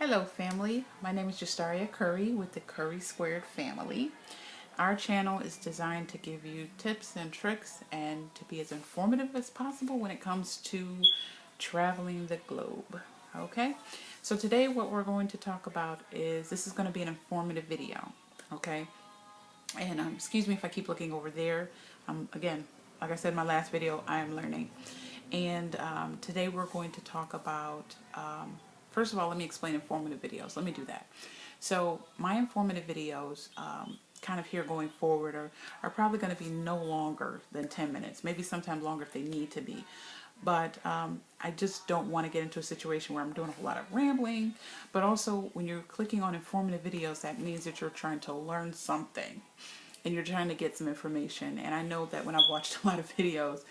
Hello family, my name is Justaria Curry with the Curry Squared family. Our channel is designed to give you tips and tricks and to be as informative as possible when it comes to traveling the globe. Okay, so today what we're going to talk about is, this is going to be an informative video. Okay, and excuse me if I keep looking over there. Again, like I said in my last video, I am learning. And today we're going to talk about, first of all, let me explain informative videos. Let me do that. So my informative videos, kind of here going forward, are probably going to be no longer than 10 minutes, maybe sometimes longer if they need to be. But I just don't want to get into a situation where I'm doing a whole lot of rambling. But also, when you're clicking on informative videos, that means that you're trying to learn something and you're trying to get some information. And I know that when I've watched a lot of videos,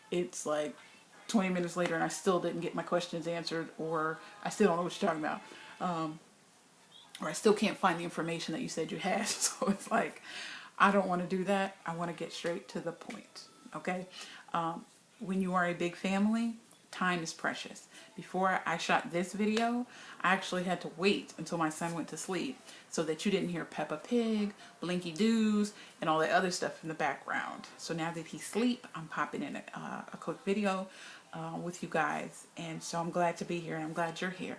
it's like 20 minutes later and I still didn't get my questions answered, or I still don't know what you're talking about, or I still can't find the information that you said you had. So it's like, I don't want to do that. I want to get straight to the point. Okay, when you are a big family, time is precious. Before I shot this video, I actually had to wait until my son went to sleep so that you didn't hear Peppa Pig, Blinky Doos, and all that other stuff in the background. So now that he's asleep, I'm popping in a quick video with you guys. And so I'm glad to be here, and I'm glad you're here.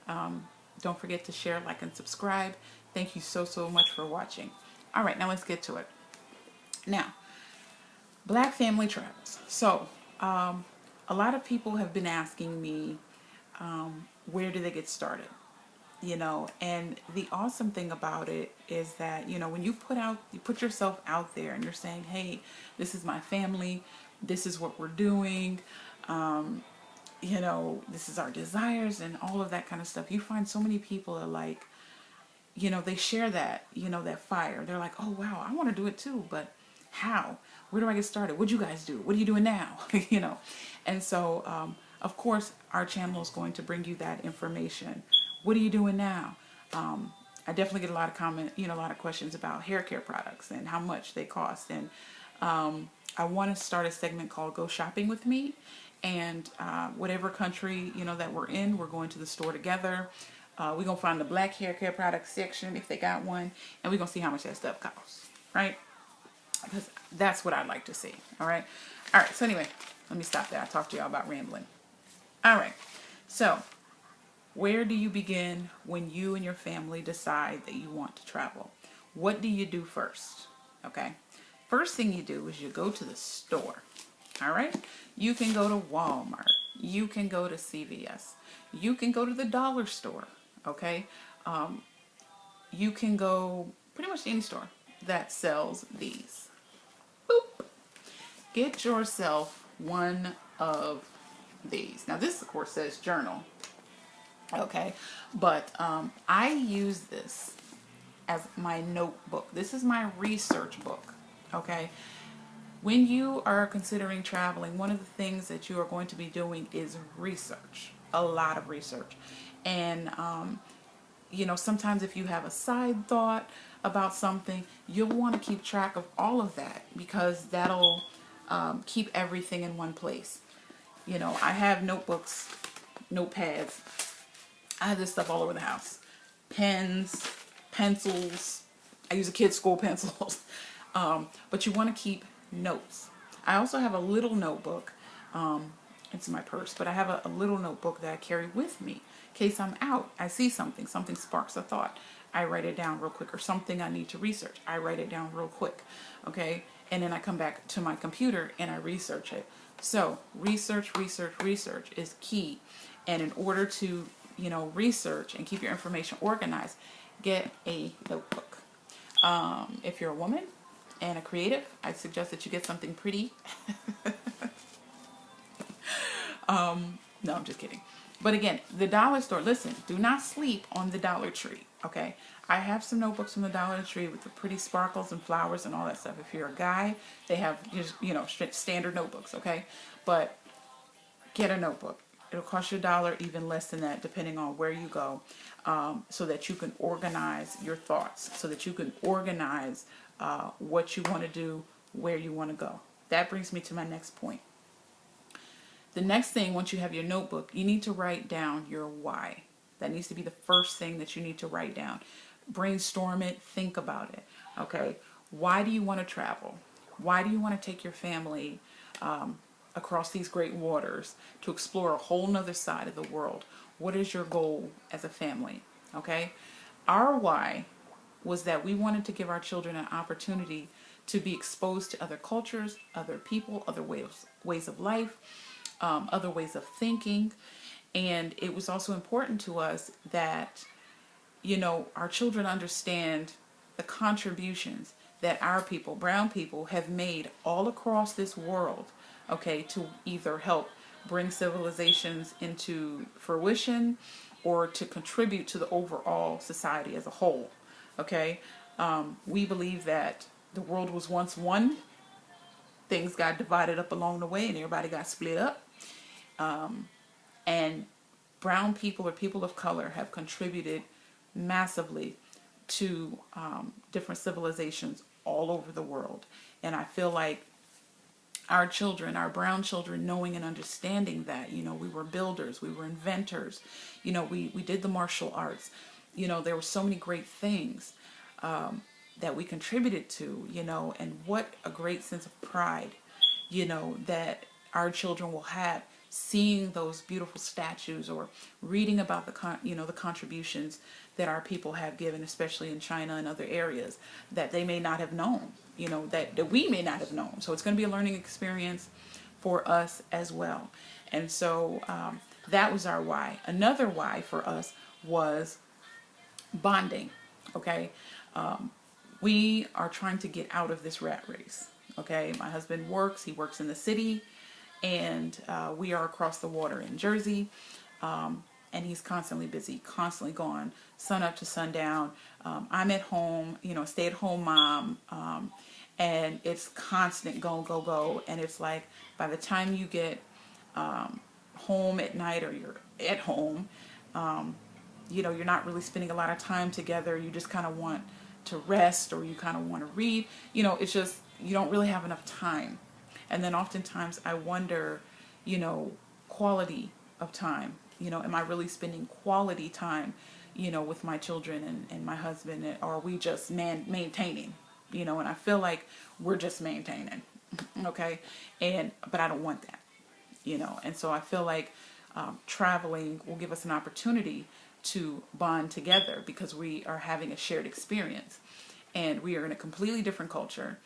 Don't forget to share, like, and subscribe. Thank you so much for watching. All right, now let's get to it. Now, Black Family Travels. So, a lot of people have been asking me, where do they get started? You know, and the awesome thing about it is that, you know, when you put yourself out there and you're saying, hey, this is my family, this is what we're doing, you know, this is our desires and all of that kind of stuff, you find so many people are like, you know, they share that, you know, that fire. They're like, oh wow, I want to do it too, but how? Where do I get started? What'd you guys do? What are you doing now? You know, and so of course our channel is going to bring you that information. What are you doing now? I definitely get a lot of a lot of questions about hair care products and how much they cost. And I want to start a segment called Go Shopping with Me. And whatever country, you know, that we're in, we're going to the store together. We're going to find the black hair care product section if they got one. And we're going to see how much that stuff costs, right? Because that's what I'd like to see. All right. So anyway, let me stop there. I talked to y'all about rambling. All right. So where do you begin when you and your family decide that you want to travel? What do you do first? Okay. First thing you do is you go to the store. All right. You can go to Walmart. You can go to CVS. You can go to the dollar store. Okay. You can go pretty much any store that sells these. Boop. Get yourself one of these. Now this of course says journal, okay, but I use this as my notebook. This is my research book. Okay, when you are considering traveling, one of the things that you are going to be doing is research, a lot of research. And you know, sometimes if you have a side thought about something, you'll want to keep track of all of that, because that'll keep everything in one place. You know, I have notebooks, notepads. I have this stuff all over the house. Pens, pencils. I use a kid's school pencils. But you want to keep notes. I also have a little notebook. It's in my purse, but I have a little notebook that I carry with me in case I'm out. I see something sparks a thought. I write it down real quick, or something I need to research. I write it down real quick. Okay. And then I come back to my computer and I research it. So research is key. And in order to, you know, research and keep your information organized, get a notebook. If you're a woman and a creative, I suggest that you get something pretty. No, I'm just kidding. But again, the dollar store, listen, do not sleep on the Dollar Tree, okay? I have some notebooks from the Dollar Tree with the pretty sparkles and flowers and all that stuff. If you're a guy, they have just, you know, standard notebooks, okay? But get a notebook. It'll cost you $1, even less than that, depending on where you go, so that you can organize your thoughts, so that you can organize what you want to do, where you want to go. That brings me to my next point. The next thing, once you have your notebook, you need to write down your why. That needs to be the first thing that you need to write down. Brainstorm it, think about it. Okay, why do you want to travel? Why do you want to take your family across these great waters to explore a whole nother side of the world? What is your goal as a family? Okay, our why was that we wanted to give our children an opportunity to be exposed to other cultures, other people, other ways of life, other ways of thinking. And it was also important to us that, our children understand the contributions that our people, brown people, have made all across this world, okay, to either help bring civilizations into fruition or to contribute to the overall society as a whole, okay? We believe that the world was once one. Things got divided up along the way and everybody got split up. And brown people or people of color have contributed massively to different civilizations all over the world. And I feel like our children, our brown children, knowing and understanding that, we were builders, we were inventors, we did the martial arts, there were so many great things that we contributed to, and what a great sense of pride, that our children will have seeing those beautiful statues or reading about the contributions that our people have given, especially in China and other areas that they may not have known, that we may not have known. So it's going to be a learning experience for us as well. And so that was our why. Another why for us was bonding. Okay. We are trying to get out of this rat race. Okay. My husband works, he works in the city, and we are across the water in Jersey. And he's constantly busy, constantly gone, sun up to sundown. I'm at home, stay-at-home mom, and it's constant go, go, go. And it's like by the time you get home at night or you're at home, you're not really spending a lot of time together. You just kind of want to rest or you kind of want to read. It's just you don't really have enough time. And then oftentimes I wonder, quality of time. Am I really spending quality time, with my children and my husband, or are we just maintaining? And I feel like we're just maintaining, okay? But I don't want that, and so I feel like traveling will give us an opportunity to bond together because we are having a shared experience, and we are in a completely different culture,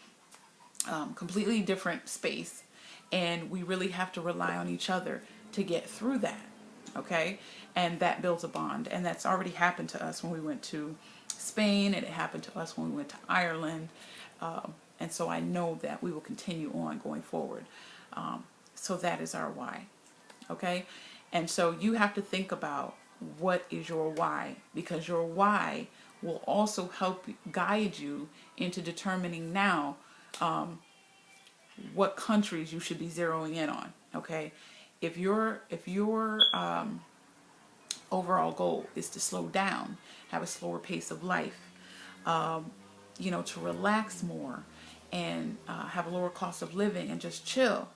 completely different space, and we really have to rely on each other to get through that. Okay, and that builds a bond, and that's already happened to us when we went to Spain, and it happened to us when we went to Ireland, and so I know that we will continue on going forward. So that is our why. Okay, and so you have to think about what is your why, because your why will also help guide you into determining now what countries you should be zeroing in on. Okay. If your overall goal is to slow down, have a slower pace of life, to relax more and have a lower cost of living and just chill,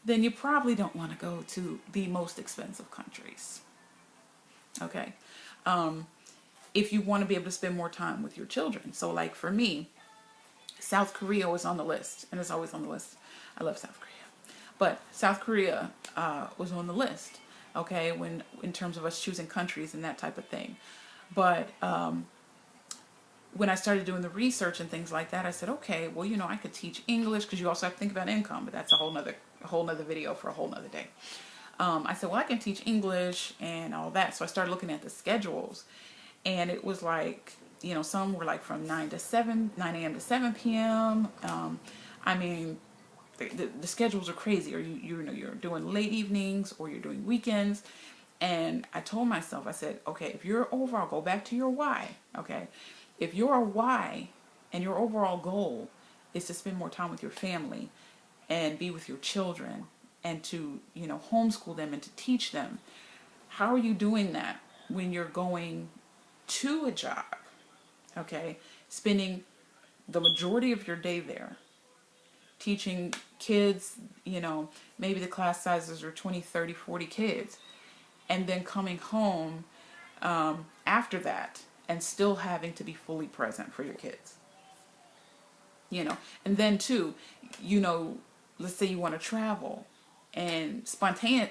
then you probably don't want to go to the most expensive countries. Okay. If you want to be able to spend more time with your children. So like for me, South Korea was on the list, and it's always on the list. I love South Korea. But South Korea was on the list, okay, in terms of us choosing countries and that type of thing. But when I started doing the research and things like that, I said, okay, well, I could teach English, because you also have to think about income, but that's a whole nother video for a whole nother day. I said, well, I can teach English and all that. So I started looking at the schedules, and it was like, some were like from 9 a.m. to 7 p.m. I mean, the schedules are crazy, or you're doing late evenings or you're doing weekends. And I told myself, I said, okay, if your overall, go back to your why, okay, if your why and your overall goal is to spend more time with your family and be with your children and to homeschool them and to teach them, how are you doing that when you're going to a job, okay, spending the majority of your day there teaching kids, maybe the class sizes are 20, 30, 40 kids, and then coming home after that, and still having to be fully present for your kids. And then too, let's say you want to travel and spontaneously,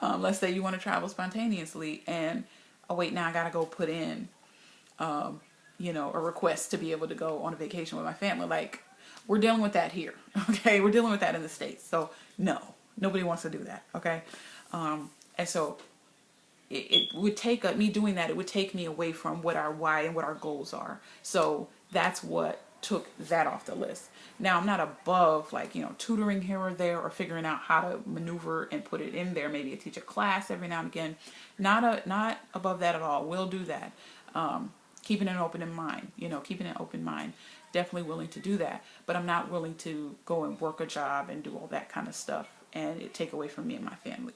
let's say you want to travel spontaneously, and oh wait, now I gotta go put in a request to be able to go on a vacation with my family. Like, we're dealing with that here. Okay, we're dealing with that in the States. So no, nobody wants to do that. Okay. And so it would take me doing that, it would take me away from what our why and what our goals are. So that's what took that off the list. Now, I'm not above tutoring here or there, or figuring out how to maneuver and put it in there. Maybe I teach a class every now and again. Not above that at all. We'll do that. Keeping an open mind, keeping an open mind. Definitely willing to do that. But I'm not willing to go and work a job and do all that kind of stuff and it take away from me and my family.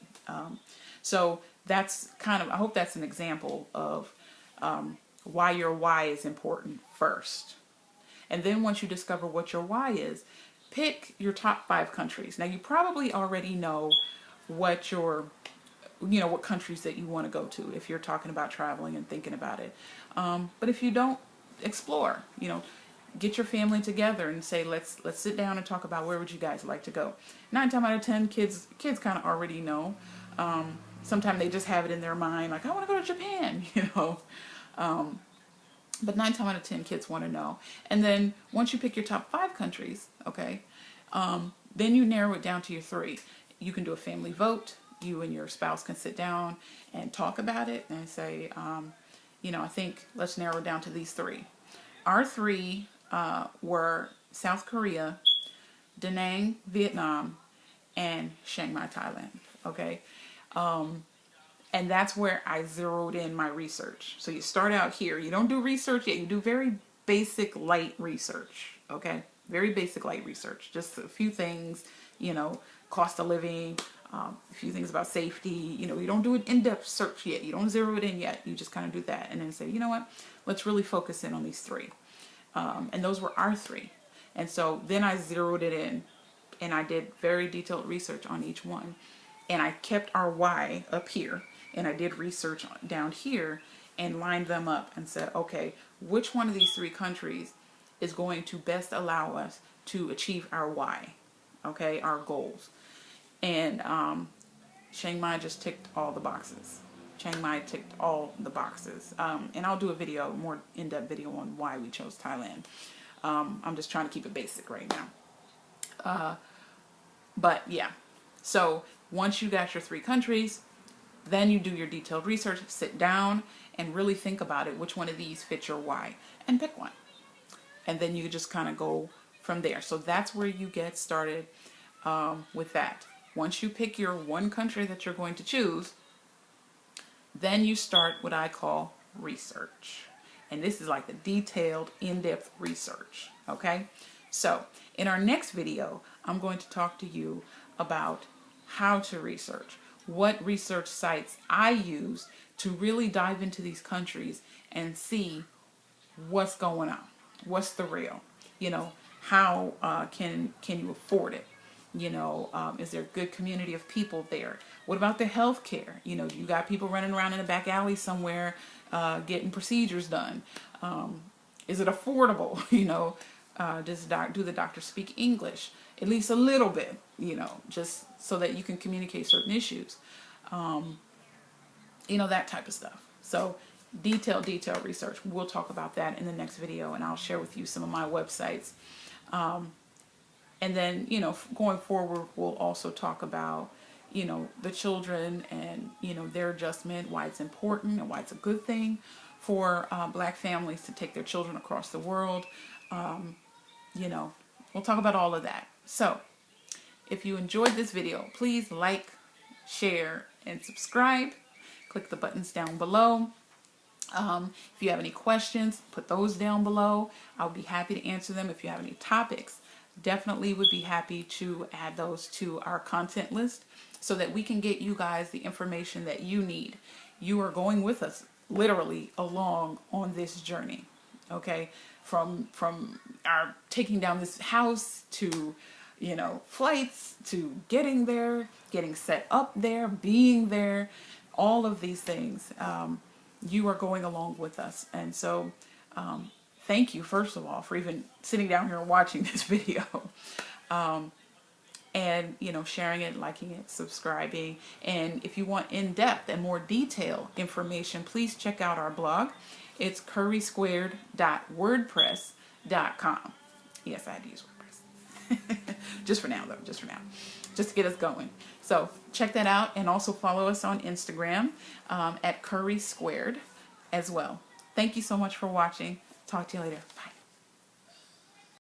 So that's I hope that's an example of why your why is important first. And then once you discover what your why is, pick your top 5 countries. Now, you probably already know what what countries that you want to go to if you're talking about traveling and thinking about it. But if you don't, explore, get your family together and say, let's sit down and talk about where would you guys like to go. 9 times out of 10, kids kind of already know. Sometimes they just have it in their mind, like, I want to go to Japan, but 9 times out of 10 kids want to know. And then once you pick your top 5 countries, okay, then you narrow it down to your 3. You can do a family vote. You and your spouse can sit down and talk about it and say, I think let's narrow it down to these 3. Our 3 were South Korea, Da Nang, Vietnam, and Chiang Mai, Thailand. Okay. And that's where I zeroed in my research. So you start out here. You don't do research yet. You do very basic, light research. Okay. Very basic, light research. Just a few things, cost of living, a few things about safety. You don't do an in-depth search yet. You don't zero it in yet. You just kind of do that and then say, you know what, let's really focus in on these 3. And those were our 3. And so then I zeroed it in and I did very detailed research on each one. And I kept our why up here and I did research down here and lined them up and said, okay, which one of these 3 countries is going to best allow us to achieve our why, okay, our goals. And Chiang Mai just ticked all the boxes. Chiang Mai ticked all the boxes. And I'll do a video, more in-depth video on why we chose Thailand. I'm just trying to keep it basic right now. But yeah, so once you got your 3 countries, then you do your detailed research, sit down and really think about it. Which one of these fits your why? And pick one. And then you just kind of go from there. So that's where you get started with that. Once you pick your one country that you're going to choose, then you start what I call research. And this is like the detailed, in-depth research. Okay? So in our next video, I'm going to talk to you about how to research, what research sites I use to really dive into these countries and see what's going on, what's the real, how can you afford it? Is there a good community of people there? What about the health care? You got people running around in a back alley somewhere getting procedures done. Is it affordable? Do the doctor speak English? At least a little bit, just so that you can communicate certain issues. That type of stuff. So detailed research. We'll talk about that in the next video, and I'll share with you some of my websites. And then, going forward, we'll also talk about, the children and, their adjustment, why it's important and why it's a good thing for Black families to take their children across the world. We'll talk about all of that. So if you enjoyed this video, please like, share, and subscribe. Click the buttons down below. If you have any questions, put those down below. I'll be happy to answer them. If you have any topics, definitely would be happy to add those to our content list so that we can get you guys the information that you need. You are going with us literally along on this journey, okay? From our taking down this house to, flights to getting there, getting set up there, being there, all of these things. You are going along with us. And so thank you, first of all, for even sitting down here and watching this video. And sharing it, liking it, subscribing. And if you want in-depth and more detailed information, please check out our blog. It's currysquared.wordpress.com. Yes, I had to use WordPress. Just for now, though. Just for now. Just to get us going. So check that out, and also follow us on Instagram at Curry Squared as well. Thank you so much for watching. Talk to you later.